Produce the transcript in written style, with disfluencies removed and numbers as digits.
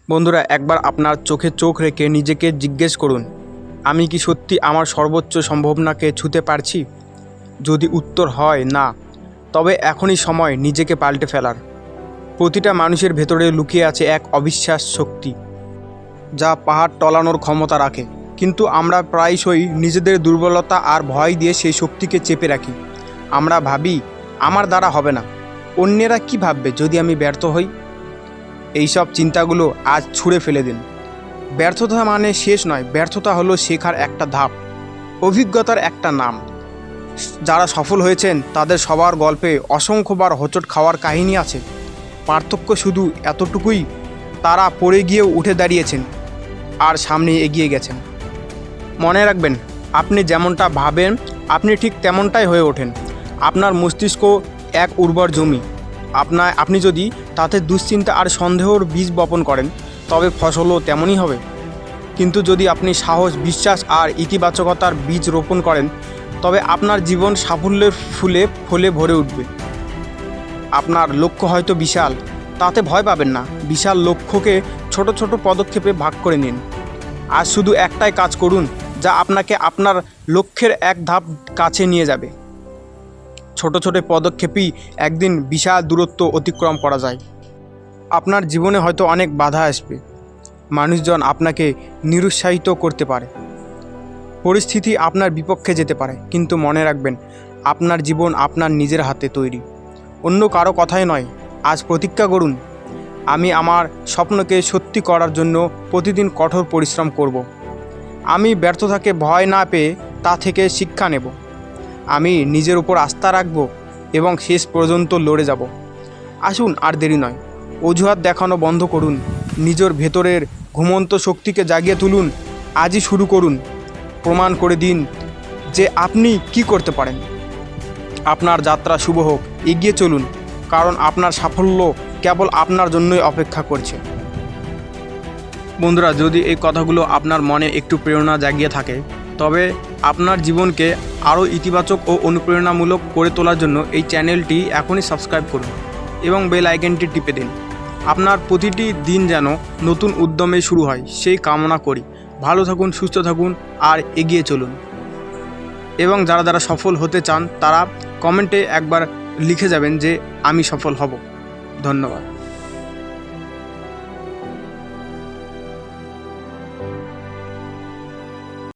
বন্ধুরা, একবার আপনার চোখে চোখ রেখে নিজেকে জিজ্ঞেস করুন, আমি কি সত্যি আমার সর্বোচ্চ সম্ভাবনাকে ছুঁতে পারছি? যদি উত্তর হয় না, তবে এখনই সময় নিজেকে পাল্টে ফেলার। প্রতিটা মানুষের ভেতরে লুকিয়ে আছে এক অবিশ্বাস শক্তি, যা পাহাড় টলানোর ক্ষমতা রাখে। কিন্তু আমরা প্রায়শই নিজেদের দুর্বলতা আর ভয় দিয়ে সেই শক্তিকে চেপে রাখি। আমরা ভাবি, আমার দ্বারা হবে না, অন্যেরা কি ভাববে যদি আমি ব্যর্থ হই। এইসব চিন্তাগুলো আজ ছুঁড়ে ফেলে দিন। ব্যর্থতা মানে শেষ নয়, ব্যর্থতা হলো শেখার একটা ধাপ, অভিজ্ঞতার একটা নাম। যারা সফল হয়েছেন তাদের সবার গল্পে অসংখ্যবার হোঁচট খাওয়ার কাহিনী আছে। পার্থক্য শুধু এতটুকুই, তারা পড়ে গিয়েও উঠে দাঁড়িয়েছেন আর সামনে এগিয়ে গেছেন। মনে রাখবেন, আপনি যেমনটা ভাবেন আপনি ঠিক তেমনটাই হয়ে ওঠেন। আপনার মস্তিষ্ক এক উর্বর জমি। আপনি যদি তাতে দুশ্চিন্তা আর সন্দেহর বীজ বপন করেন, তবে ফসলও তেমনই হবে। কিন্তু যদি আপনি সাহস, বিশ্বাস আর ইতিবাচকতার বীজ রোপণ করেন, তবে আপনার জীবন সাফল্যের ফুলে ফলে ভরে উঠবে। আপনার লক্ষ্য হয়তো বিশাল, তাতে ভয় পাবেন না। বিশাল লক্ষ্যকে ছোট ছোট পদক্ষেপে ভাগ করে নিন। আজ শুধু একটাই কাজ করুন, যা আপনাকে আপনার লক্ষ্যের এক ধাপ কাছে নিয়ে যাবে। ছোট ছোট পদক্ষেপই একদিন বিশাল দূরত্ব অতিক্রম করা যায়। আপনার জীবনে হয়তো অনেক বাধা আসবে, মানুষজন আপনাকে নিরুৎসাহিত করতে পারে, পরিস্থিতি আপনার বিপক্ষে যেতে পারে, কিন্তু মনে রাখবেন, আপনার জীবন আপনার নিজের হাতে তৈরি, অন্য কারো কথাই নয়। আজ প্রতিজ্ঞা করুন, আমি আমার স্বপ্নকে সত্যি করার জন্য প্রতিদিন কঠোর পরিশ্রম করব। আমি ব্যর্থতাকে ভয় না পেয়ে তা থেকে শিক্ষা নেব। আমি নিজের উপর আস্থা রাখব এবং শেষ পর্যন্ত লড়ে যাব। আসুন, আর দেরি নয়, অজুহাত দেখানো বন্ধ করুন, নিজের ভেতরের ঘুমন্ত শক্তিকে জাগিয়ে তুলুন। আজই শুরু করুন, প্রমাণ করে দিন যে আপনি কি করতে পারেন। আপনার যাত্রা শুভ হোক, এগিয়ে চলুন, কারণ আপনার সাফল্য কেবল আপনার জন্যই অপেক্ষা করছে। বন্ধুরা, যদি এই কথাগুলো আপনার মনে একটু প্রেরণা জাগিয়ে থাকে, তবে আপনার জীবনকে আরও ইতিবাচক ও অনুপ্রেরণামূলক করে তোলার জন্য এই চ্যানেলটি এখনই সাবস্ক্রাইব করুন এবং বেল আইকনটি টিপে দিন। আপনার প্রতিটি দিন যেন নতুন উদ্যমে শুরু হয়, সেই কামনা করি। ভালো থাকুন, সুস্থ থাকুন আর এগিয়ে চলুন। এবং যারা সফল হতে চান তারা কমেন্টে একবার লিখে যাবেন যে আমি সফল হব। ধন্যবাদ।